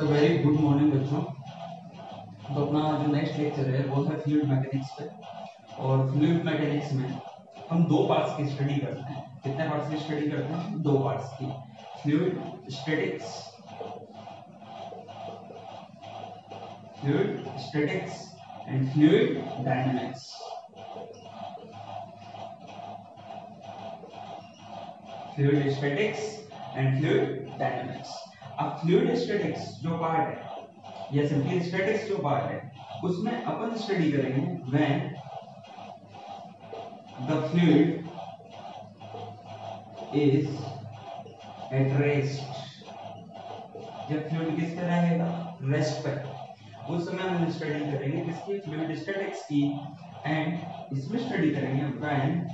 तो very good morning बच्चों। तो अपना जो नेक्स्ट लेक्चर है वो है फ्लूइड मैकेनिक्स पे। और फ्लूइड मैकेनिक्स में हम दो पार्ट्स की स्टडी करते हैं। कितने पार्ट्स की स्टडी करते हैं? दो पार्ट्स की। Fluid statics and fluid dynamics. Fluid statics and fluid dynamics. अब फ्लूइड स्टैटिक्स जो पार्ट है या सिंपली स्टैटिक्स जो पार्ट है उसमें अपन स्टडी करेंगे when the fluid is at rest. जब फ्लूइड किस पे रहेगा? रेस्ट पे। उस समय हम स्टडी करेंगे किसकी? फ्लूइड स्टैटिक्स की। एंड इसमें स्टडी करेंगे when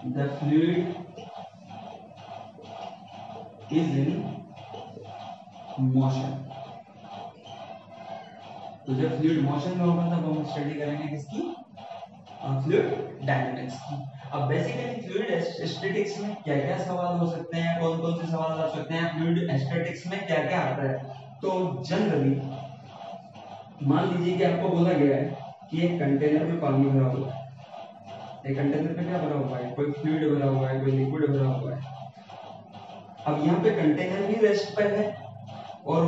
the fluid is in motion. तो जब फ्लूइड मोशन में होगा तब हम स्टडी करेंगे किसकी? फ्लूइड डायनामिक्स की। अब बेसिकली फ्लूइड स्टैटिक्स में क्या-क्या सवाल हो सकते हैं, कौन-कौन से सवाल आ सकते हैं, फ्लूइड स्टैटिक्स में क्या-क्या आता है। तो जनरली मान लीजिए कि आपको बोला गया है कि एक कंटेनर में पानी भरा हुआ है। एक कंटेनर में क्या भरा हुआ है? कोई फ्लूइड भरा हुआ है, कोई लिक्विड भरा हुआ है। अब यहाँ पे कंटेनर भी रेस्ट पे है और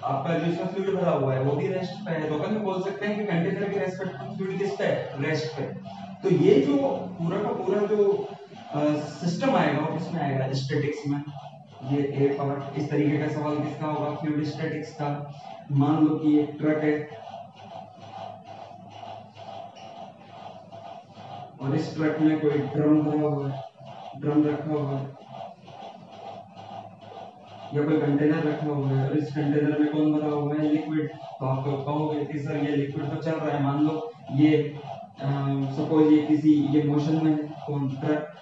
आपका जो इसमें फ्लूइड भरा हुआ है वो भी रेस्ट पे है। तो अपन बोल सकते हैं कि कंटेनर के रेस्पेक्ट में फ्लूइड किस पे है? रेस्ट पे। तो ये जो पूरा का पूरा जो सिस्टम आएगा वो किसमें आएगा? स्टैटिक्स में। ये एक पार्ट। इस तरीके का सवाल किसका होगा? फ्लूइड स्टैटिक्स का। मान लो कि एक ट्रक है और इस ट्रक में कोई ड्रम भरा हुआ है, ड्रम रखा हुआ है या कोई कंटेनर रखा हुआ है और इस कंटेनर में कौन भरा हुआ है? लिक्विड। तो आप कहोगे कि सर ये लिक्विड तो चल रहा है। मान लो ये सपोज ये मोशन में है, कौन? ट्रक।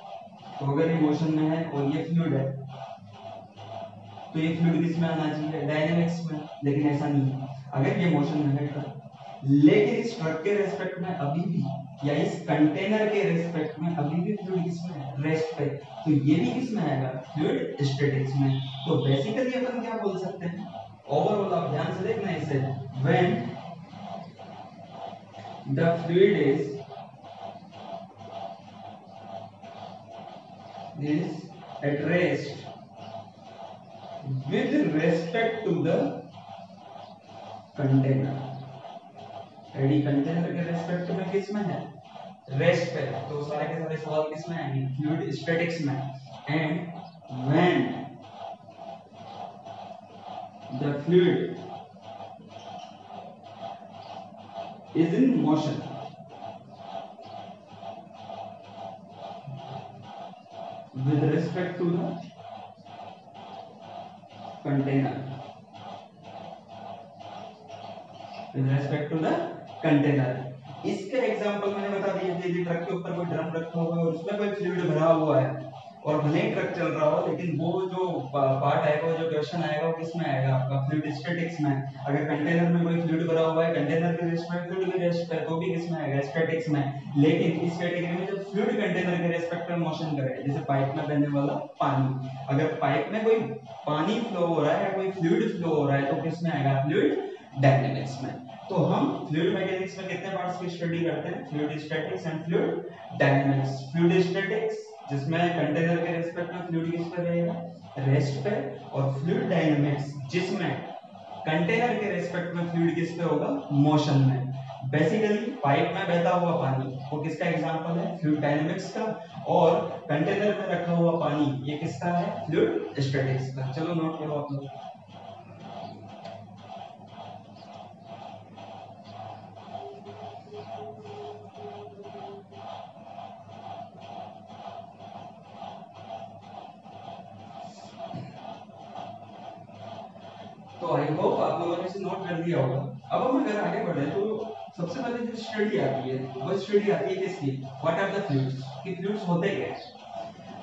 तो अगर ये मोशन में है और ये फ्लूइड है तो ये फ्लूइड किसमें आना चाहिए? डायनामिक्स में। लेकिन ऐसा नहीं है। अगर ये मोशन में है ट्रक लेकिन इस ट्रक के रेस्पेक्ट में अभी भी या इस कंटेनर के रेस्पेक्ट में अभी भी फ्लूइड किसमें है? रेस्ट पे। तो ये भी किसमें आएगा? फ्लूइड स्टैटिक्स में। तो बेसिकली अपन क्या बोल सकते हैं? ओवरऑल आप ध्यान से देखना इसे। When the fluid is at rest with respect to the container। Ready container के रेस्पेक्ट में किसमें है? रेस्ट पे। तो सारे के सारे सवाल किसमें आएंगे? फ्लूइड स्टैटिक्स में। And when the fluid is in motion with respect to the container। with respect to the container। इसके एग्जांपल मैंने बता दिए थे। ट्रक के ऊपर कोई ड्रम रखा हुआ है और उसमें कोई फ्लूइड भरा हुआ है और भले ही ट्रक चल रहा हो लेकिन वो जो पार्ट आएगा, वो जो क्वेश्चन आएगा वो किसमें आएगा? आपका फ्लूइड स्टैटिक्स में। अगर कंटेनर में कोई फ्लूइड भरा हुआ है, कंटेनर के रेस्ट में फ्लूइड भी रेस्ट पे, तो भी किसमें आएगा? स्टैटिक्स में। लेकिन इस कैटेगरी में जब फ्लूइड कंटेनर के रेस्पेक्ट में मोशन करे, जैसे पाइप में बहने वाला पानी, अगर पाइप में कोई पानी फ्लो हो रहा है या कोई फ्लूइड फ्लो हो रहा है तो किसमें आएगा? फ्लूइड डायनामिक्स में। तो हम फ्लूइड मैकेनिक्स में कितने पार्ट्स की स्टडी करते हैं? Fluid statics and fluid dynamics. Fluid statics जिसमें कंटेनर के रेस्पेक्ट में फ्लूइड किस पे रहेगा? रेस्ट पे। और फ्लूइड डायनामिक्स जिसमें कंटेनर के रेस्पेक्ट में फ्लूइड किस पे होगा? मोशन में। बेसिकली पाइप में बहता हुआ पानी वो किसका एग्जांपल है? फ्लूइड डायनामिक्स का। और कंटेनर में रखा हुआ पानी ये किसका है? फ्लूइड स्टैटिक्स का। चलो नोट करो आप लोग। तो आई होप आप लोगों ने इसे नोट कर लिया होगा। अब हम अगर आगे बढ़े तो सबसे पहले जो स्टडी आती है वो स्टडी आती है किसकी? What are the fluids. कि फ्लूइड्स होते क्या हैं।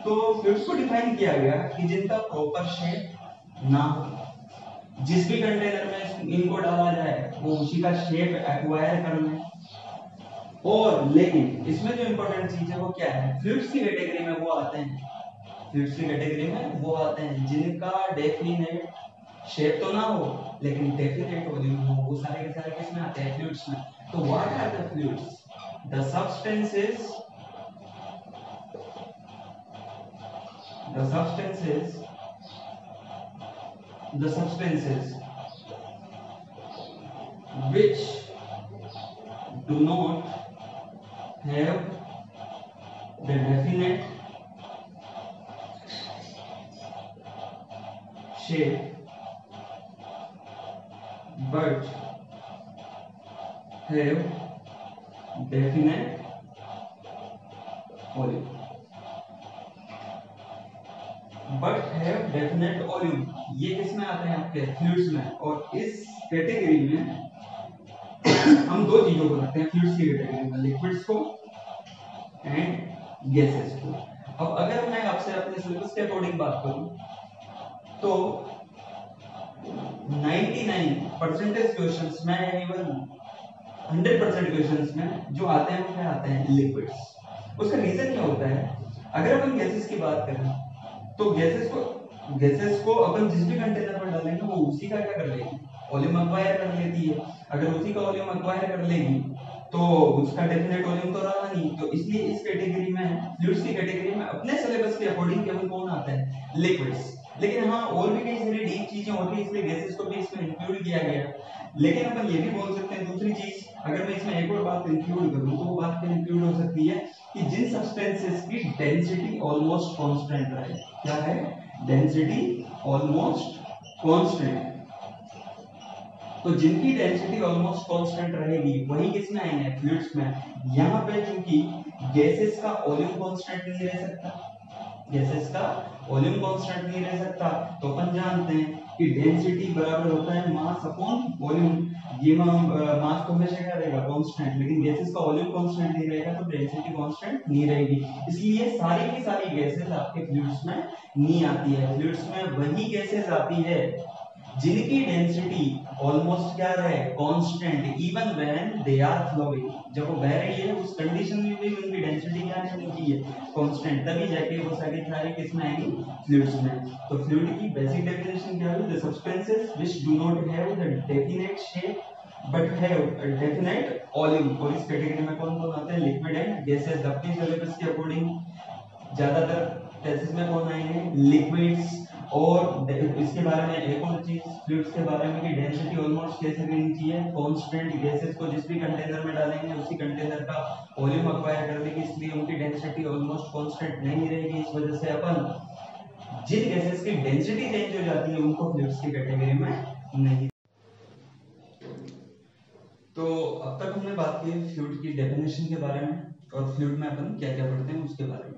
तो फ्लूइड्स को डिफाइन किया गया कि जिनका प्रॉपर शेप ना हो। जिस भी कंटेनर में इनको डाला जाए वो उसी का शेप एक्वायर कर ले। और लेकिन इसमें जो इंपॉर्टेंट चीज है वो क्या है? फ्लूइड्स की कैटेगरी में वो आते हैं, फ्लूइड्स की कैटेगरी में वो आते हैं जिनका डेफिनेट शेप तो ना हो लेकिन डेफिनेट वॉल्यूम हो, वो सारे के सारे किसमें आते हैं? फ्लूइड्स में। तो what are the fluids? The substances which do not have the definite shape but have definite volume. But have definite volume, ये किसमें आते हैं? आपके फ्लूइड्स में। और इस कैटेगरी में हम दो चीजों को रखते हैं फ्लूइड्स की कैटेगरी में, लिक्विड्स को एंड गैसेस को। अब अगर मैं आपसे अपने सिलेबस के अकॉर्डिंग बात करूं तो 99% क्वेश्चंस में, इवन 100% क्वेश्चंस में जो आते हैं वो क्या आते हैं? लिक्विड्स। उसका रीजन क्या होता है? अगर अपन गैसेस की बात करें तो गैसेस को अपन जिस भी कंटेनर में डालेंगे वो उसी का क्या कर लेगी? वॉल्यूम एक्वायर कर लेती है। अगर उसी का वॉल्यूम एक्वायर कर लेगी तो उसका डेफिनेट वॉल्यूम तो रहा नहीं। तो इसलिए इस कैटेगरी में, फ्लूइड्स की कैटेगरी में अपने सिलेबस के अकॉर्डिंग केवल कौन आता है? लिक्विड्स। लेकिन हाँ, और भी कई सारी डीप चीजें होती है, इसलिए गैसेस को भी इसमें इंक्लूड किया गया। लेकिन अपन ये भी बोल सकते हैं दूसरी चीज, अगर मैं इसमें एक और बात इंक्लूड करूं तो वो बात क्या इंक्लूड हो सकती है कि जिन सब्सटेंसेस की डेंसिटी ऑलमोस्ट कांस्टेंट रहे। क्या है? Density almost constant. तो जिनकी डेंसिटी ऑलमोस्ट कांस्टेंट रहेगी वही किसमें आएंगे? फ्लूइड्स में। यहाँ पे चूंकि गैसेस का वॉल्यूम कांस्टेंट नहीं रह सकता, गैसेस का वॉल्यूम कांस्टेंट नहीं रह सकता, तो अपन जानते हैं कि डेंसिटी बराबर होता है मास अपॉन वॉल्यूम। ये मास तो हमेशा क्या रहेगा? कांस्टेंट। लेकिन गैसेस का वॉल्यूम कांस्टेंट नहीं रहेगा तो डेंसिटी कांस्टेंट नहीं रहेगी। इसलिए सारी की सारी गैसेस आपके फ्लूइड्स में नहीं आती है। फ्लूइड्स में वही गैसेस आती है जिनकी डेंसिटी ऑलमोस्ट क्या रहे? Constant, even when they are flowing. जब वो बह रही है उस कंडीशन में भी उनकी डेंसिटी क्या रहनी चाहिए? कांस्टेंट। तभी जाके वो सारी किसमें आएंगी? फ्लूइड्स में। तो फ्लूइड की बेसिक डेफिनेशन क्या है? The substances which do not have the definite shape but have a definite volume. और इस कैटेगरी में कौन कौन आते हैं? Liquid and gases. अपने सिलेबस के अकॉर्डिंग ज्यादातर टेस्ट में कौन आएंगे? लिक्विड्स। और इसके बारे में एक और चीज फ्लूइड्स के बारे में कि डेंसिटी ऑलमोस्ट कैसे रहनी चाहिए? कांस्टेंट। गैसेस को जिस भी कंटेनर में डालेंगे उसी कंटेनर का वॉल्यूम एक्वायर कर लेगी, इसलिए उनकी डेंसिटी ऑलमोस्ट कांस्टेंट नहीं रहेगी। इस वजह से अपन जिन गैसेस की डेंसिटी चेंज हो जाती है उनको फ्लूइड्स की कैटेगरी में नहीं। तो अब तक हमने बात की फ्लूइड की डेफिनेशन के बारे में और फ्लूइड में अपन क्या क्या पढ़ते हैं उसके बारे में।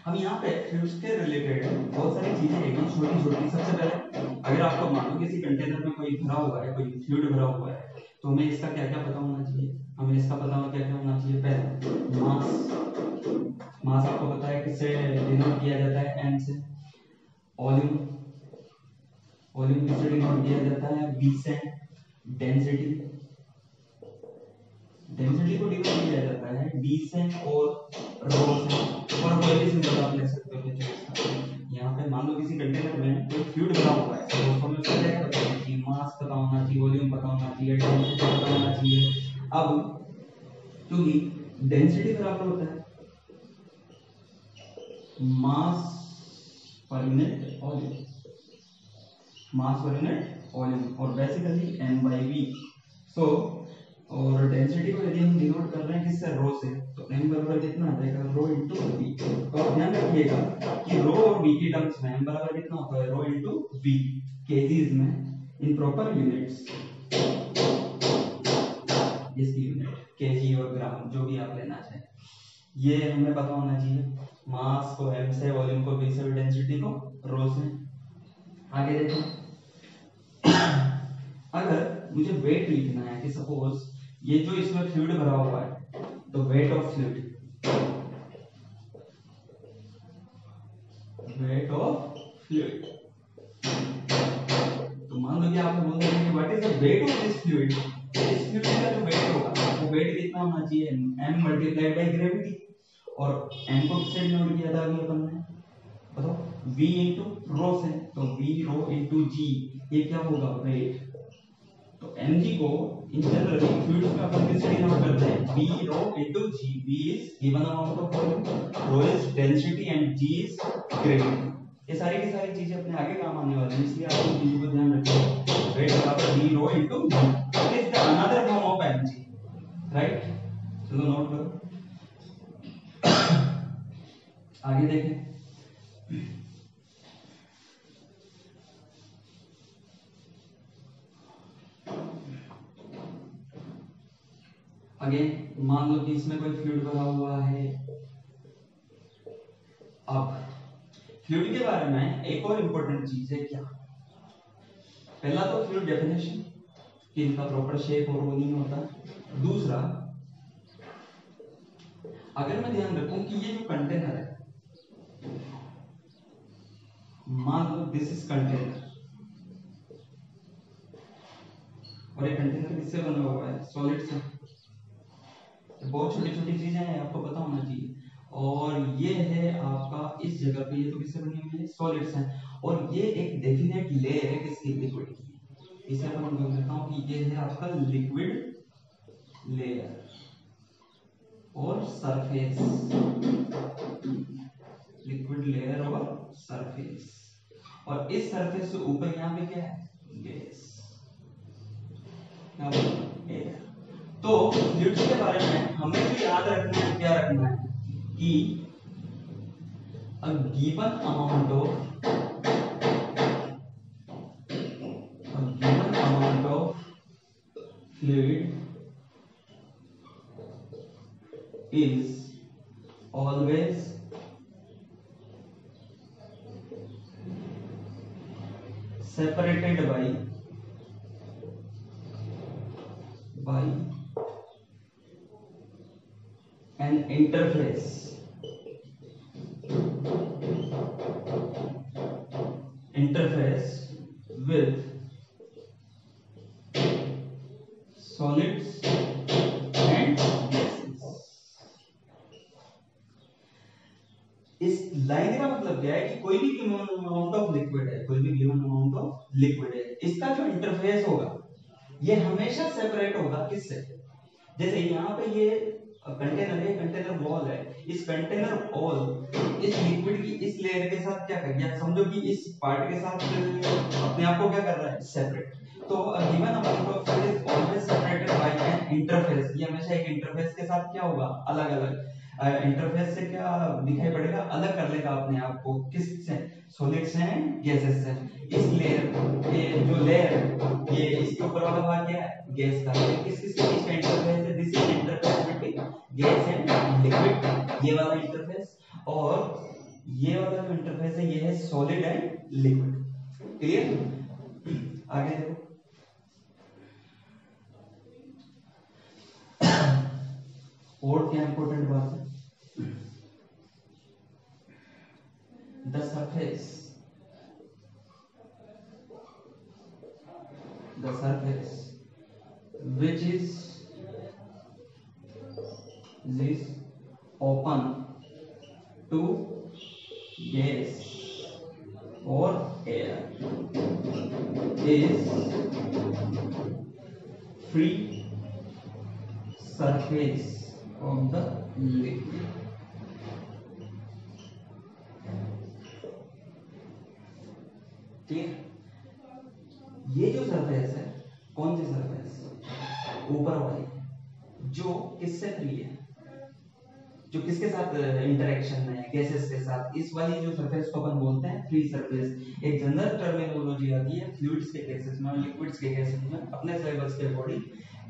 हम यहाँ पे फ्लूइड्स के रिलेटेड बहुत सारी चीजें एकदम छोटी छोटी। सबसे पहले अगर आपको मानो किसी कंटेनर में कोई भरा हुआ है, कोई फ्लूइड भरा हुआ है, तो हमें इसका क्या क्या पता होना चाहिए? हमें इसका पता होना क्या क्या होना चाहिए? पहले मास। मास आपको पता है किससे डिनोट किया जाता है? m से। वॉल्यूम, वॉल्यूम किससे डिनोट किया जाता है? v से। डेंसिटी, डेंसिटी को डिनोट किया जाता है d से और रो से। और कोई भी सिंबल आप ले सकते हो। यहाँ पे मान लो किसी कंटेनर में कोई फ्लूइड भरा हुआ है, तो हमें पता है पता होना चाहिए मास पता होना चाहिए, वॉल्यूम पता होना चाहिए, डेंसिटी पता होना चाहिए। अब क्योंकि डेंसिटी बराबर होता है मास पर यूनिट वॉल्यूम, मास पर यूनिट वॉल्यूम, और बेसिकली m/v। सो और डेंसिटी को यदि हम डिनोट कर रहे हैं किससे? रो से, तो m बराबर कितना आ जाएगा? रो इनटू v। तो आप ध्यान रखिएगा कि रो और v की टर्म्स में m बराबर कितना होता है? रो इनटू v केजीज में इन प्रॉपर यूनिट्स। इसकी यूनिट केजी और ग्राम जो भी आप लेना चाहें, ये हमें पता होना चाहिए। मास को m से, वॉल्यूम को v से और डेंसिटी को रो से। आगे देखो, अगर मुझे वेट लिखना है कि सपोज ये जो इसमें फ्लूइड भरा हुआ है, तो weight of fluid, weight of fluid. तो मान लो कि आपने बोल दिया कि what is the weight of this fluid. इस फ्लूइड का जो वेट होगा वो वेट कितना होना चाहिए? m multiplied by gravity. और m को किससे डिनोट किया था अभी अपन ने? बताओ, V इंटू रो से, तो V रो इंटू G, ये क्या होगा वेट। तो mg को इन जनरल फ्लूइड्स में अपन किससे डिनोट करते हैं, V rho into G। V is given amount of volume, rho is density and G is gravity. ये सारी की सारी चीजें अपने आगे काम आने वाली हैं, इसलिए आप इन चीजों को ध्यान रखिए। वेट बराबर V rho into G is the another form of mg, right. चलो नोट करो, आगे देखें। अगेन मान लो कि इसमें कोई फ्लूइड भरा हुआ है। अब फ्लूइड के बारे में एक और इंपॉर्टेंट चीज है क्या, पहला तो फ्लूइड डेफिनेशन कि इनका प्रॉपर शेप और वो नहीं होता। दूसरा, अगर मैं ध्यान रखूं कि ये जो कंटेनर है, मान लो दिस इज कंटेनर, और ये कंटेनर किससे बना हुआ है, सॉलिड से। बहुत छोटी छोटी चीजें हैं, आपको पता होना चाहिए। और ये है आपका इस जगह पे, ये तो किससे बनी हुई है, सॉलिड्स हैं। और ये एक डेफिनेट लेयर है किसकी, लिक्विड की। इसे अपन बोल सकता हूं कि ये है आपका लिक्विड लेयर और सरफेस, लिक्विड लेयर और सरफेस। और इस सरफेस से ऊपर यहाँ पे क्या है, गैस, एयर। तो फ्लूइड्स के बारे में हमें भी याद रखना है, क्या रखना है कि a given amount of fluid is always separated by an interface with solids and gases। इस लाइन का मतलब क्या है कि कोई भी गिवन अमाउंट ऑफ लिक्विड है, कोई भी गिवन अमाउंट ऑफ लिक्विड है, इसका जो इंटरफेस होगा ये हमेशा सेपरेट होगा किससे, जैसे यहाँ पे ये कंटेनर है, कंटेनर वॉल है, इस कंटेनर वॉल इस लिक्विड की इस लेयर के साथ क्या कर गया, समझो कि इस पार्ट के साथ अपने आप को क्या कर रहा है, सेपरेट। तो given amount of fluid is always separated by N interface, ये हमेशा एक इंटरफेस के साथ क्या होगा, अलग अलग इंटरफेस से क्या दिखाई पड़ेगा, अलग कर लेगा अपने आप को, किससे, सॉलिड से एंड गैसेस से। इस लेयर, ये जो लेयर है, ये इसके ऊपर वाला भाग क्या है, गैस का। किस किस इसका इंटरफेस है, this is interface between gas and liquid, ये वाला इंटरफेस। और ये वाला जो इंटरफेस है ये है सॉलिड एंड लिक्विड। क्लियर, आगे देखो। और क्या इंपॉर्टेंट बात है, the surface which is open to gas or air is free surface of the liquid। ठीक, ये जो सरफेस है, कौन सी सरफेस, ऊपर वाली, जो किससे फ्री है, जो किसके साथ इंटरेक्शन में है, गैसेस के साथ, इस वाली जो सरफेस को अपन बोलते हैं फ्री सरफेस। एक जनरल टर्मिनोलॉजी आती है फ्लूइड्स के केसेस में और लिक्विड्स के केसेस में अपने सिलेबस के अकॉर्डिंग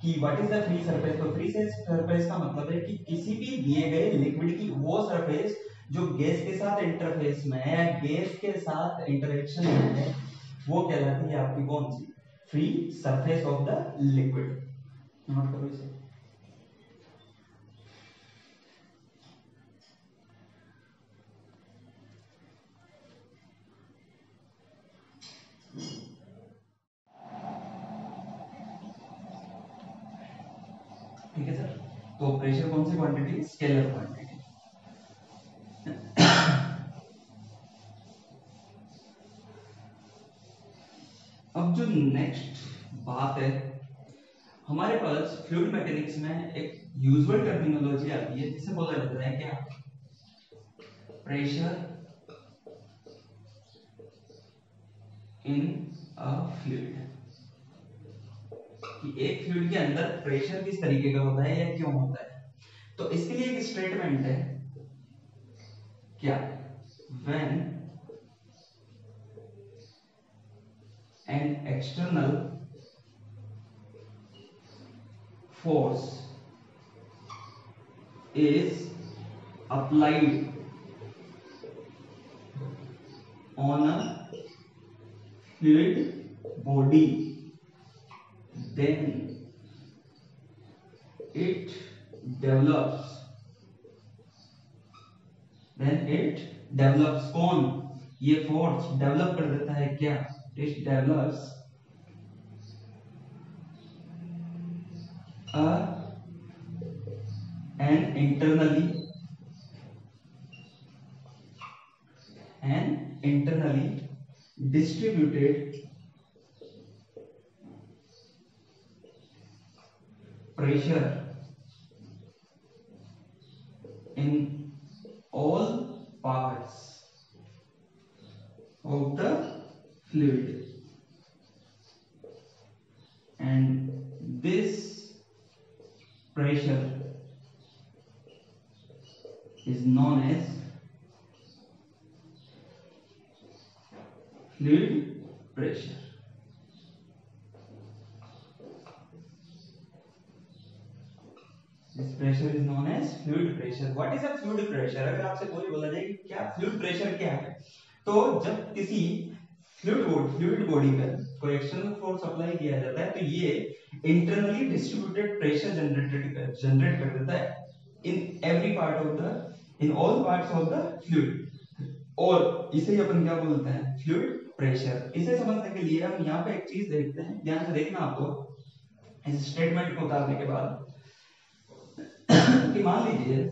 कि what is the free surface. तो फ्री सरफेस का मतलब है कि किसी भी दिए गए लिक्विड की वो सरफेस जो गैस के साथ इंटरफेस में है या गैस के साथ इंटरेक्शन में है, वो कहलाती है आपकी कौन सी, free surface of the liquid. Note करो इसे। ठीक है सर, तो प्रेशर कौन सी क्वांटिटी, स्केलर क्वांटिटी। अब जो नेक्स्ट बात है, हमारे पास फ्लूइड मैकेनिक्स में एक यूजुअल टर्मिनोलॉजी आती है जिसे बोला जाता है क्या, प्रेशर इन अ फ्लूइड। कि एक फ्लूइड के अंदर प्रेशर किस तरीके का होता है या क्यों होता है। तो इसके लिए एक स्टेटमेंट है क्या, when an external force is applied on a fluid body, then it develops कौन, ये फोर्स डेवलप कर देता है क्या, it develops an internally distributed pressure in all parts of the fluid, and this pressure is known as fluid pressure। This pressure is known as fluid pressure। What is a fluid pressure? अगर आपसे कोई बोला जाए कि क्या fluid pressure क्या है, तो जब किसी फ्लूइड बॉडी पर कोई एक्सटर्नल फोर्स अप्लाई किया जाता है तो ये इंटरनली डिस्ट्रीब्यूटेड प्रेशर जनरेट कर देता है in all parts of the fluid, और इसे ही अपन क्या बोलते हैं, फ्लूइड प्रेशर। इसे समझने के लिए हम यहाँ पे एक चीज देखते हैं, ध्यान से देखना आपको इस स्टेटमेंट को उतारने के बाद कि मान लीजिए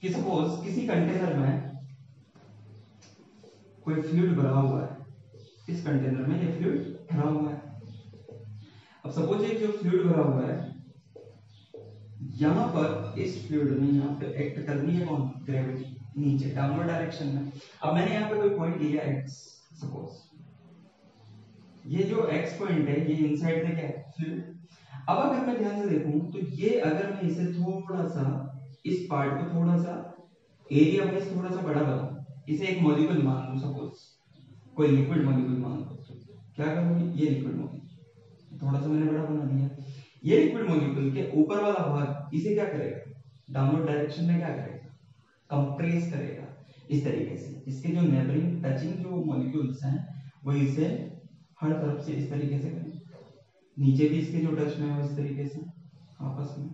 कि सपोज किसी कंटेनर में कोई फ्लूइड भरा हुआ है, इस कंटेनर में ये फ्लूइड भरा हुआ है। अब सपोज ये जो फ्लूइड भरा हुआ है, यहां पर इस फ्लूइड में यहां पे एक्ट करनी है कौन, ग्रेविटी, नीचे डाउनवर्ड डायरेक्शन में। अब मैंने यहां पे कोई पॉइंट लिया x, सपोज ये जो x पॉइंट है ये इनसाइड में क्या है, फ्लूइड। अब अगर मैं ध्यान से देखूं तो ये अगर मैं इसे थोड़ा सा इस पार्ट को थोड़ा सा एरिया वाइज थोड़ा सा बड़ा बनाऊं, इसे एक मॉलिक्यूल मान लूं, सपोज कोई लिक्विड मॉलिक्यूल मान लो, तो क्या करूंगी, ये लिक्विड मॉलिक्यूल थोड़ा सा मैंने बड़ा बना दिया। ये लिक्विड मॉलिक्यूल के ऊपर वाला भाग इसे क्या करेगा, डाउनवर्ड डायरेक्शन में क्या करेगा, कंप्रेस करेगा इस तरीके से। इसके जो नेबरिंग टचिंग जो मॉलिक्यूल्स हैं वो इसे हर तरफ से इस तरीके से करेंगे, नीचे भी इसके जो टच में है इस तरीके से आपस में।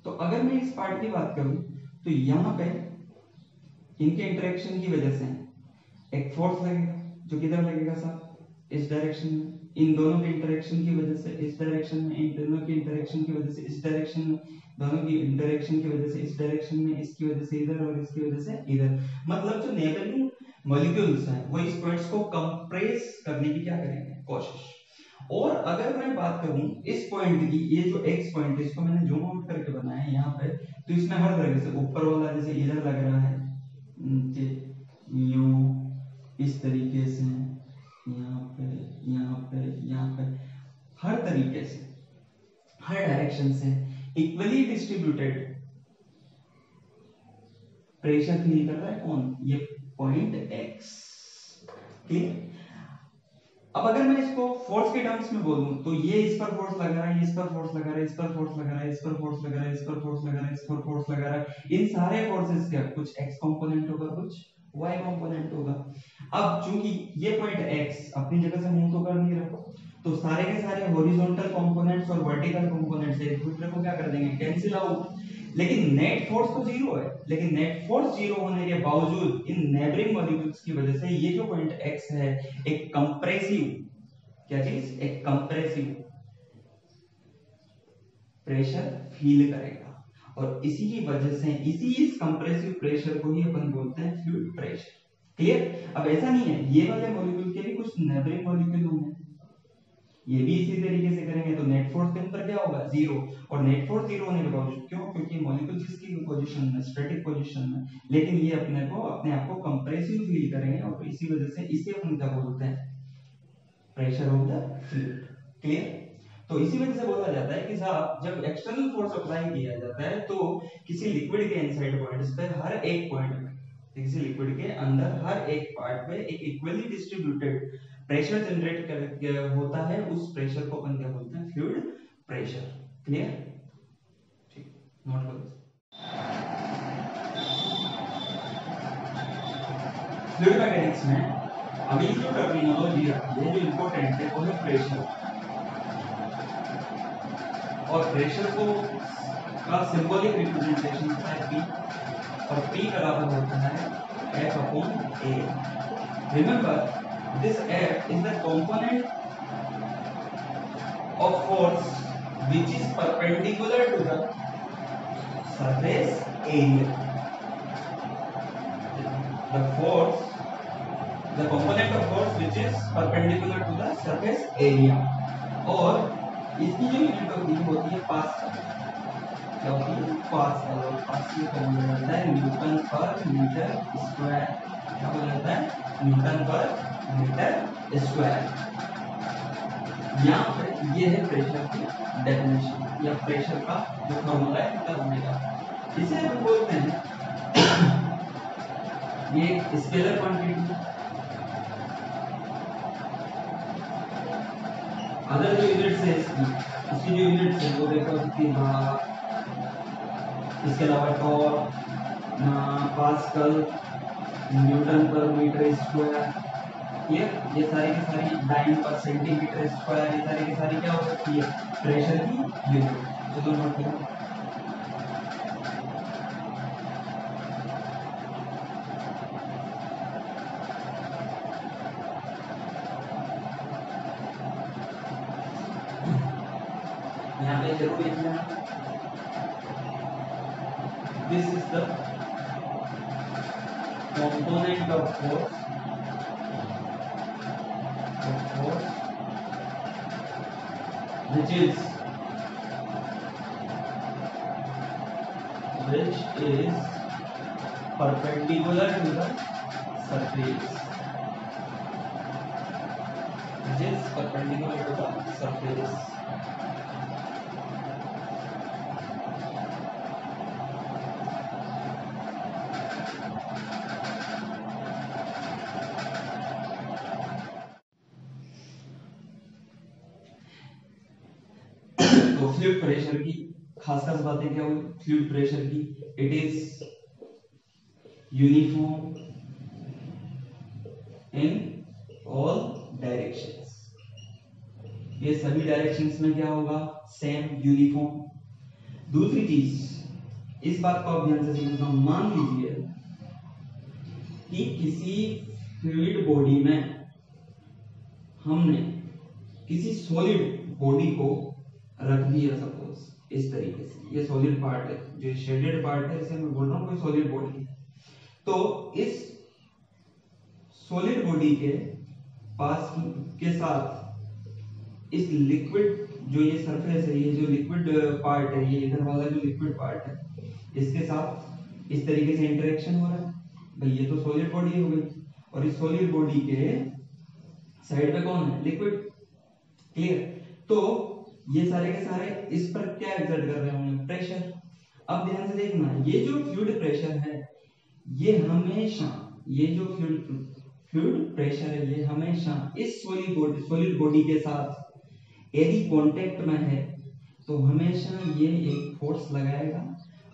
तो अगर मैं इस पार्ट की बात करूं तो यहां पे इनके इंटरेक्शन की वजह से एक फोर्स लगेगा जो किधर लगेगा साहब, इस डायरेक्शन में। इन दोनों के इंटरेक्शन की वजह से इस डायरेक्शन में, इन दोनों की इंटरेक्शन की वजह से इस डायरेक्शन में, दोनों की इंटरेक्शन की वजह से इस डायरेक्शन में, इसकी वजह से इधर और इसकी वजह से इधर। मतलब जो नेबरिंग मॉलिक्यूल्स हैं वो इस पॉइंट्स को कंप्रेस करने की क्या करेंगे, कोशिश। और अगर मैं बात करूं इस पॉइंट की, ये जो एक्स पॉइंट है इसको मैंने जूम आउट करके बनाया है यहाँ पे, तो इसमें हर तरह से ऊपर वाला जैसे इधर लग रहा है, नीचे यूं इस तरीके से, यहाँ पे यहाँ पे यहाँ पे, हर तरीके से हर डायरेक्शन से इक्वली डिस्ट्रीब्यूटेड प्रेशर फील कर रहा है कौन, ये पॉइंट एक्स। ठीक। अब अगर मैं इसको फोर्स के टर्म्स में बोलूं तो ये इस पर फोर्स लगा रहा है, इस पर फोर्स लगा रहा है, इस पर फोर्स लगा रहा है, इस पर फोर्स लगा रहा है, इस पर फोर्स लगा रहा है, इस पर फोर्स लगा रहा है। इन सारे फोर्सेस का कुछ x कंपोनेंट होगा, कुछ y कंपोनेंट होगा। अब चूंकि ये पॉइंट x अपनी जगह से मूव तो कर नहीं रहा, तो सारे के सारे हॉरिजॉन्टल कंपोनेंट्स और वर्टिकल कंपोनेंट्स एक दूसरे को क्या कर देंगे, कैंसिल आउट। लेकिन नेट फोर्स तो जीरो है, लेकिन नेट फोर्स जीरो होने के बावजूद इन नेबरिंग मॉलिक्यूल्स की वजह से ये जो पॉइंट x है एक कंप्रेसिव, क्या चीज, एक कंप्रेसिव प्रेशर फील करेगा। और इसी की वजह से इस कंप्रेसिव प्रेशर को ही अपन बोलते हैं फ्लूइड प्रेशर। क्लियर? अब ऐसा नहीं है, ये वाले मॉलिक्यूल के भी कुछ नेबरिंग मॉलिक्यूल होंगे, ये भी इसी तरीके से करेंगे, तो नेट फोर्स के अंदर क्या होगा, जीरो। और नेट फोर्स जीरो होने के बावजूद, क्यों? क्योंकि मॉलिक्यूल जिसकी पोजीशन में, स्टैटिक पोजीशन में, लेकिन ये अपने आप को कंप्रेसिव फील करेंगे, और इसी वजह से इसे अपन क्या बोलते हैं, pressure of the fluid. Clear? तो इसी वजह से बोला जाता है कि साहब जब एक्सटर्नल फोर्स अप्लाई किया जाता है तो किसी लिक्विड के इनसाइड पॉइंट्स पे हर एक पॉइंट पे, किसी लिक्विड के अंदर हर एक पार्ट पे एक इक्वली डिस्ट्रीब्यूटेड प्रेशर जनरेट होता है, उस प्रेशर को अपन क्या बोलते हैं, फ्लूइड प्रेशर। क्लियर? ठीक, नोट करो। फ्लूइड मैकेनिक्स में अभी जो टर्मिनोलॉजी आती है, जो इंपॉर्टेंट है, वो है प्रेशर। और प्रेशर को का सिंबॉलिक रिप्रेजेंटेशन होता है P, और P बराबर होता है F/A। Remember, this F is the component of force which is perpendicular to the surface area. The component of force which is perpendicular to the surface area। और इसकी जो unit होती है पास्कल। क्या होती है? पास्कल। और पास्कल का मतलब होता है न्यूटन पर मीटर स्क्वायर। क्या बोला जाता है? न्यूटन पर मीटर स्क्वायर। यहाँ पर ये है प्रेशर की डेफिनेशन, या प्रेशर का जो फॉर्मूला है कितना बनेगा। इसे हम बोलते हैं ये स्केलर क्वांटिटी। अदर जो यूनिट्स है इसकी जो यूनिट्स है वो देखो कितनी बार, इसके अलावा टॉर्क, पास्कल, न्यूटन पर मीटर स्क्वायर, ये सारी की सारी डाइन पर सेंटीमीटर स्क्वायर, ये सारी की सारी क्या हो सकती है, प्रेशर की यूनिट। चलो नोट करो। यहाँ पे जरूर लिखना है, this is the component of force which is perpendicular to the surface, which is perpendicular to the surface। तो फ्लूइड प्रेशर की खास खास बातें क्या हुई फ्लूइड प्रेशर की? It is uniform in all directions. ये सभी डायरेक्शंस में क्या होगा? Same, uniform. दूसरी चीज, इस बात को आप ध्यान से समझना, मान लीजिए कि किसी फ्लूइड बॉडी में हमने किसी सॉलिड बॉडी को रख दिया, सपोज इस तरीके से, ये सॉलिड पार्ट है, जो शेडेड पार्ट है, इसे मैं बोल रहा हूँ कोई सॉलिड बॉडी है। तो इस सॉलिड बॉडी के पास के साथ इस लिक्विड जो ये सरफेस है, ये जो लिक्विड पार्ट है, ये इधर वाला जो लिक्विड पार्ट है, इसके साथ इस तरीके से इंटरेक्शन हो रहा है। भाई ये तो सॉलिड बॉडी हो गई, और इस सॉलिड बॉडी के साइड पे कौन है? लिक्विड। क्लियर? तो ये सारे के सारे इस पर क्या एक्सर्ट कर रहे होंगे? प्रेशर। अब ध्यान से देखना, ये जो फ्लूइड प्रेशर है, ये हमेशा, ये जो फ्लूइड प्रेशर है, ये हमेशा इस सॉलिड बॉडी के साथ यदि कांटेक्ट में है तो हमेशा ये एक फोर्स लगाएगा,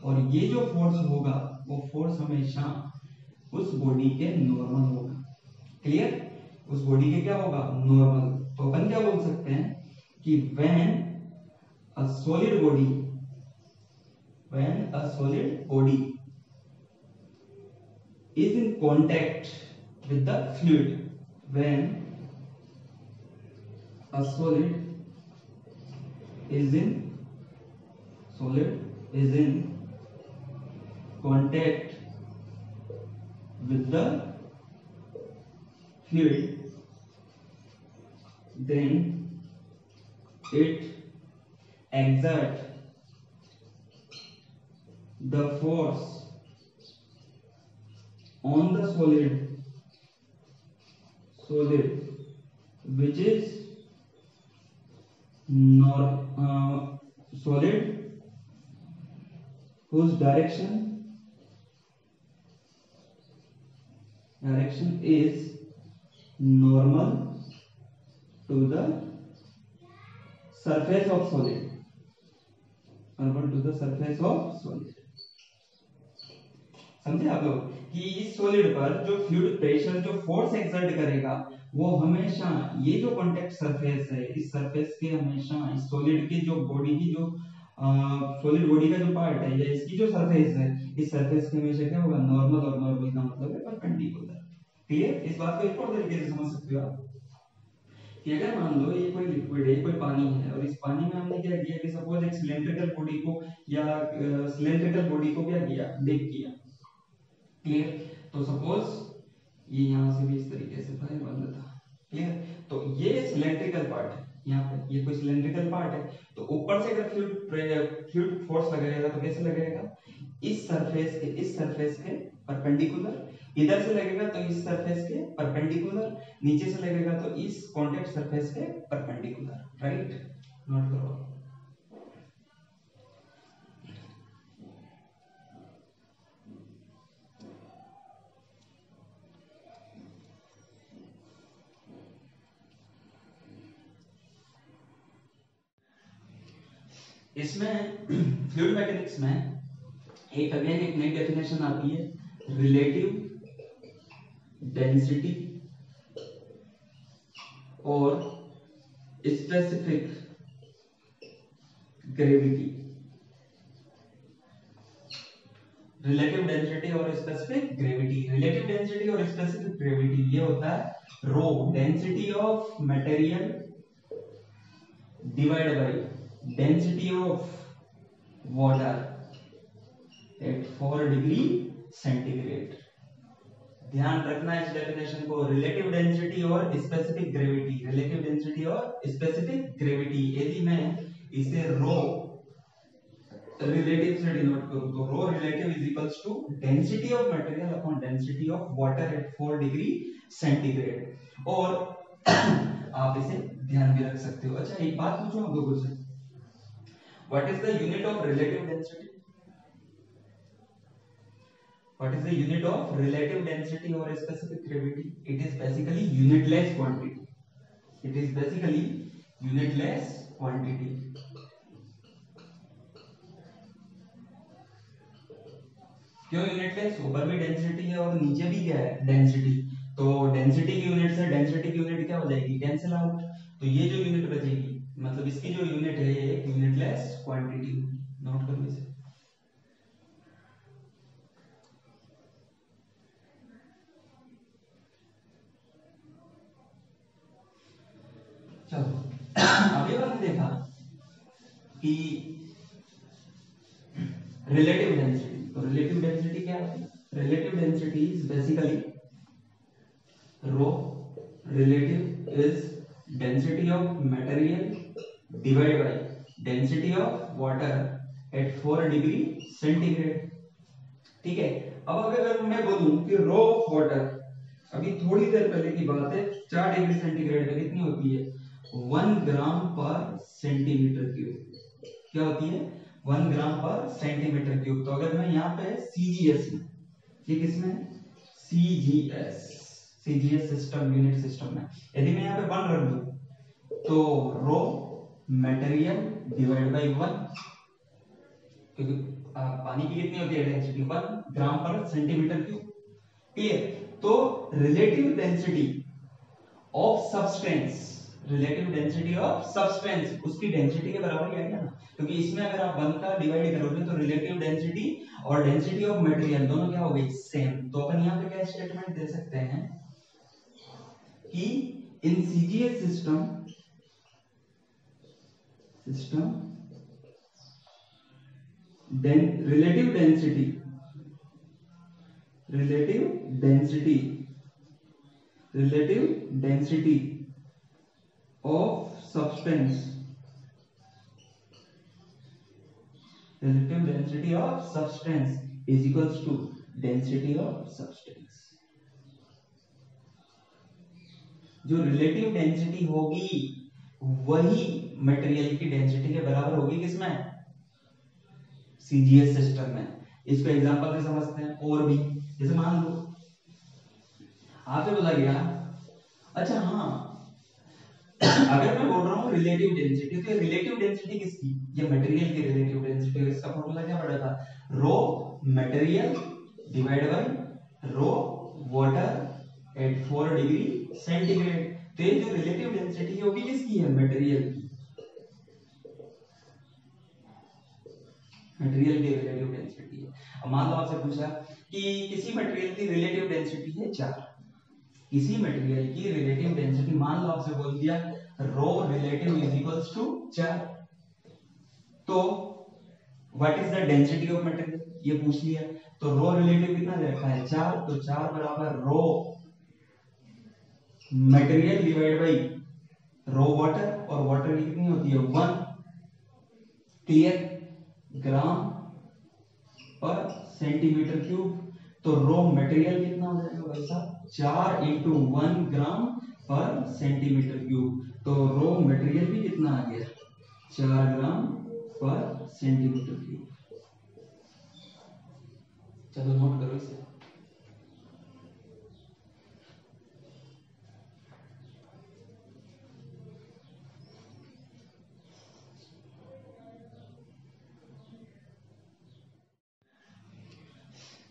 और ये जो फोर्स होगा वो फोर्स हमेशा उस बॉडी के नॉर्मल होगा। क्लियर? उस बॉडी के क्या होगा? नॉर्मल। तो अपन क्या बोल सकते हैं कि when a solid body is in contact with the fluid, when a solid is in contact with the fluid, then it exert the force on the solid which is solid whose direction is normal to the surface of solid. समझे आप लोग कि इस solid पर जो fluid pressure जो force exert करेगा वो हमेशा ये जो कांटेक्ट सरफेस है इस सरफेस के हमेशा इस सॉलिड की जो बॉडी की जो सॉलिड बॉडी का जो पार्ट है या इसकी जो सरफेस है इस सरफेस के हमेशा क्या होगा नॉर्मल, और नॉर्मल का मतलब है परपेंडिकुलर। क्लियर? इस बात को एक और तरीके से समझ सकते हो आप कि अगर मान लो ये कोई लिक्विड है, कोई पानी है, और इस पानी में हमने क्या किया कि सपोज एक सिलेंड्रिकल बॉडी को या सिलेंड्रिकल बॉडी को क्या किया, डिप किया। क्लियर? तो सपोज ये यहाँ से भी इस तरीके से था, ये बंद था। क्लियर? तो ये सिलेंड्रिकल पार्ट है, यहाँ पे ये कोई सिलेंड्रिकल पार्ट है, तो ऊपर से अगर फ्लूइड फोर्स लगेगा तो कैसे लगेगा, इस सरफेस के परपेंडिकुलर, इधर से लगेगा तो इस सरफेस के परपेंडिकुलर, नीचे से लगेगा तो इस कांटेक्ट सरफेस के परपेंडिकुलर। राइट? नोट करो। इसमें फ्लूइड मैकेनिक्स में एक नई डेफिनेशन आती है, रिलेटिव डेंसिटी और स्पेसिफिक ग्रेविटी। रिलेटिव डेंसिटी और स्पेसिफिक ग्रेविटी, रिलेटिव डेंसिटी और स्पेसिफिक ग्रेविटी ये होता है rho density of material divide by density of water at 4 degree centigrade. ध्यान रखना इस डेफिनेशन को, रिलेटिव डेंसिटी और स्पेसिफिक ग्रेविटी, रिलेटिव डेंसिटी और स्पेसिफिक ग्रेविटी। यदि मैं इसे रो रिलेटिव से डिनोट करूं तो rho relative is equals to density of material upon density of water at 4 degree centigrade. और आप इसे ध्यान भी रख सकते हो। अच्छा एक बात पूछूं आप लोगों से, what is the unit of relative density? What is the unit of relative density or specific gravity? It is basically unitless quantity. It is basically unitless quantity. क्यों यूनिटलेस? ऊपर भी डेंसिटी है और नीचे भी क्या है, डेंसिटी। तो डेंसिटी की यूनिट से डेंसिटी की यूनिट क्या हो जाएगी, कैंसिल आउट। तो ये जो यूनिट बचेगी, मतलब इसकी जो यूनिट है ये एक यूनिटलेस क्वांटिटी। नोट करो इसे। चलो अभी हमने देखा कि रिलेटिव डेंसिटी, तो रिलेटिव डेंसिटी क्या है? Relative density is basically rho relative is density of material divided by density of water at 4 degree centigrade. ठीक है? अब अगर मैं बोलूं कि रो ऑफ वाटर, अभी थोड़ी देर पहले की बात है, 4 डिग्री सेंटीग्रेड पे कितनी होती है, 1 ग्राम पर सेंटीमीटर क्यूब। क्या होती है? 1 ग्राम पर सेंटीमीटर क्यूब। तो अगर मैं यहाँ पे सीजीएस में, ये किसमें, सीजीएस सिस्टम, यूनिट सिस्टम में, यदि मैं यहाँ पे 1 रख दूं तो रो मटेरियल डिवाइड बाय 1, क्योंकि पानी की कितनी होती है डेंसिटी, 1 ग्राम पर सेंटीमीटर क्यूब। क्लियर? तो relative density of substance, relative density of substance उसकी डेंसिटी के बराबर ही आएगा ना, क्योंकि इसमें अगर आप 1 का डिवाइड करोगे तो रिलेटिव डेंसिटी और डेंसिटी ऑफ मटेरियल दोनों क्या हो गई, सेम। तो अपन यहाँ पे क्या स्टेटमेंट दे सकते हैं कि in CGS system then relative density relative density of substance, relative density of substance is equals to density of substance. जो रिलेटिव डेंसिटी होगी वही मटेरियल की डेंसिटी के बराबर होगी किसमें, सीजीएस सिस्टम में। इसको एग्जांपल से समझते हैं और भी, जैसे मान लो आपसे बोला गया, अच्छा हाँ अगर मैं बोल रहा हूँ रिलेटिव डेंसिटी, तो रिलेटिव डेंसिटी किसकी, ये मटेरियल की रिलेटिव डेंसिटी। इसका फॉर्मूला क्या पड़ा था, rho material divide by rho water at 4 degree centigrade. तो ये जो रिलेटिव डेंसिटी है वो भी किसकी है, मटेरियल की, मटेरियल की रिलेटिव डेंसिटी है। अब मान लो आपसे पूछा कि किसी मटेरियल की रिलेटिव डेंसिटी है 4, किसी मटेरियल की रिलेटिव डेंसिटी, मान लो आपसे बोल दिया रो रिलेटिव इज इक्वल्स टू 4, तो what is the density of material, ये पूछ लिया। तो रो रिलेटिव कितना दे रखा है 4, तो 4 बराबर रो material divide by rho water, और वाटर की कितनी होती है 1, क्लियर, ग्राम पर सेंटीमीटर क्यूब। तो रो मटेरियल कितना हो जाएगा भाई साहब 4 इंटू 1 ग्राम पर सेंटीमीटर क्यूब। तो रो मटेरियल भी कितना आ गया 4 ग्राम पर सेंटीमीटर क्यूब। चलो नोट करो इसे।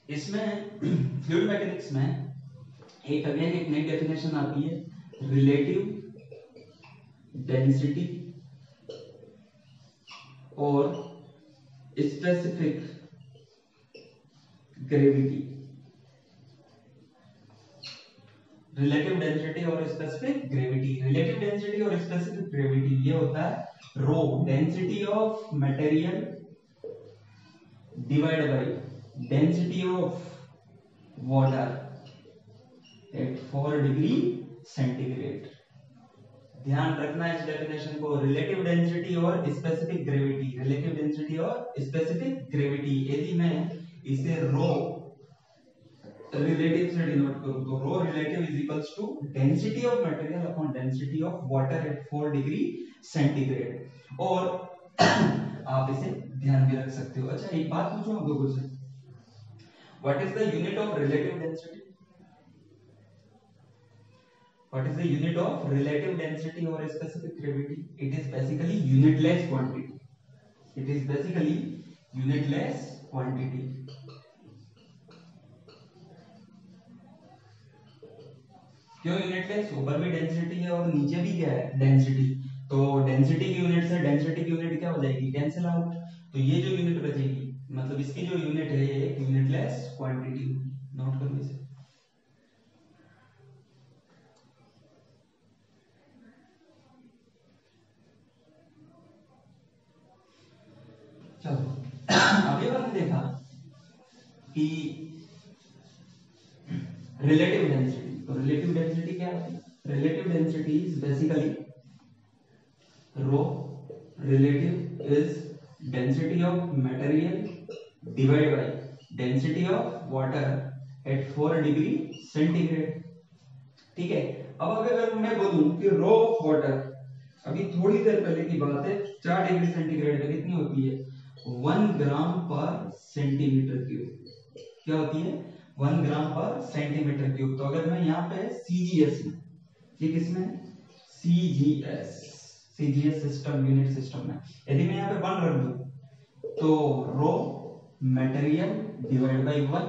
इसमें फ्लूइड मैकेनिक्स में एक अगेन एक नई डेफिनेशन आती है, रिलेटिव डेंसिटी और स्पेसिफिक ग्रेविटी। रिलेटिव डेंसिटी और स्पेसिफिक ग्रेविटी, रिलेटिव डेंसिटी और स्पेसिफिक ग्रेविटी ये होता है rho density of material divide by density of water at 4 degree centigrade. ध्यान रखना इस डेफिनेशन को, रिलेटिव डेंसिटी और स्पेसिफिक ग्रेविटी, रिलेटिव डेंसिटी और स्पेसिफिक ग्रेविटी। यदि मैं इसे रो रिलेटिव से डिनोट करूं तो rho relative is equals to density of material upon density of water at 4 degree centigrade. और आप इसे ध्यान भी रख सकते हो। अच्छा एक बात पूछूं आप लोगों से, what is the unit of relative density, what is the unit of relative density or specific gravity? It is basically unitless quantity, it is basically unitless quantity। क्यों यूनिटलेस, ऊपर भी डेंसिटी है और नीचे भी क्या है डेंसिटी, तो डेंसिटी की यूनिट से डेंसिटी की यूनिट क्या हो जाएगी कैंसिल आउट, तो ये जो यूनिट बचेगी मतलब इसकी जो यूनिट है ये एक यूनिटलेस क्वांटिटी। नोट करो इसे। चलो अभी हमने देखा कि रिलेटिव डेंसिटी, तो रिलेटिव डेंसिटी क्या होती है, relative density is basically rho relative is density of material divide by density of water at 4 degree centigrade. ठीक है, अब अगर मैं बोलूं कि रो ऑफ वाटर, अभी थोड़ी देर पहले की बात है 4 डिग्री सेंटीग्रेड पे कितनी होती है 1 ग्राम पर सेंटीमीटर क्यूब। क्या होती है 1 ग्राम पर सेंटीमीटर क्यूब। तो अगर मैं यहाँ पे सीजीएस में, ये किसमें CGS, CGS system unit system में यदि मैं यहाँ पे 1 रख दूं तो रो मटेरियल डिवाइड बाय 1,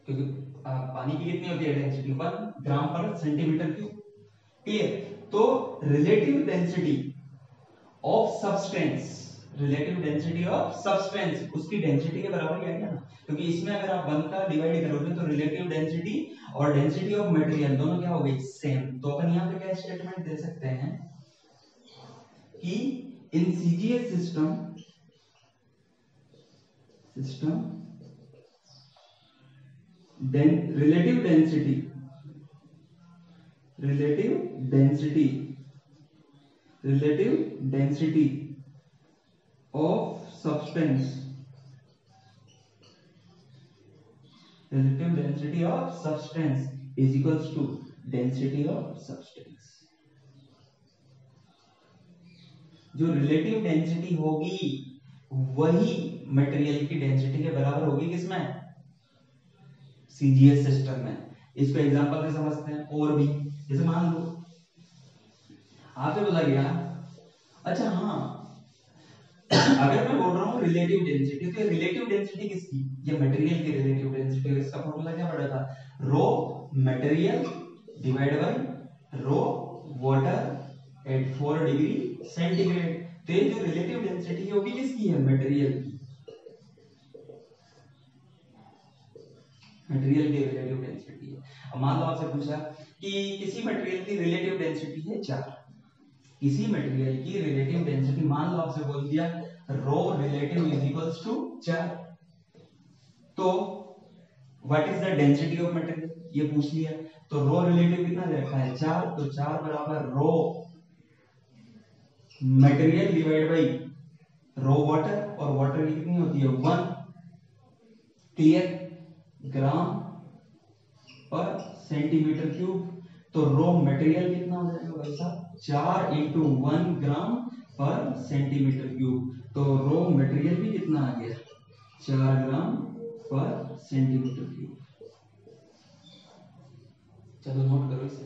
क्योंकि पानी की कितनी होती है डेंसिटी 1 ग्राम पर सेंटीमीटर क्यूब। क्लियर, तो relative density of substance, relative density of substance उसकी डेंसिटी के बराबर ही आएगा ना, क्योंकि इसमें अगर आप 1 का डिवाइड करोगे तो रिलेटिव डेंसिटी और डेंसिटी ऑफ मटेरियल दोनों क्या हो गई सेम। तो अपन यहाँ पे क्या स्टेटमेंट दे सकते हैं कि in CGS system relative density of substance, is equals to density of substance. जो रिलेटिव डेंसिटी होगी वही मटेरियल की डेंसिटी के बराबर होगी किसमें, सीजीएस सिस्टम में। इसको एग्जांपल से समझते हैं और भी, जैसे मान लो आपसे बोला गया, अच्छा हाँ अगर मैं बोल रहा हूँ रिलेटिव डेंसिटी, तो रिलेटिव डेंसिटी किसकी, ये मटेरियल की रिलेटिव डेंसिटी। इसका फॉर्मूला क्या पड़ा था, rho material divide by rho water at 4 degree centigrade. तो ये जो रिलेटिव डेंसिटी है वो भी किसकी है, मटेरियल की, मटेरियल की रिलेटिव डेंसिटी है। अब मान लो आपसे पूछा कि किसी मटेरियल की रिलेटिव डेंसिटी है 4, किसी मटेरियल की रिलेटिव डेंसिटी मान लो आपसे बोल दिया रो रिलेटिव इज इक्वल्स टू 4, तो what is the density of material, ये पूछ लिया। तो रो रिलेटिव कितना दे रखा है 4, तो 4 बराबर रो material divide by rho water, और वाटर की कितनी होती है 1, क्लियर, ग्राम पर सेंटीमीटर क्यूब। तो रो मटेरियल कितना हो जाएगा भाई साहब 4 इंटू 1 ग्राम पर सेंटीमीटर क्यूब। तो रो मटेरियल भी कितना आ गया 4 ग्राम पर सेंटीमीटर क्यूब। चलो नोट करो इसे।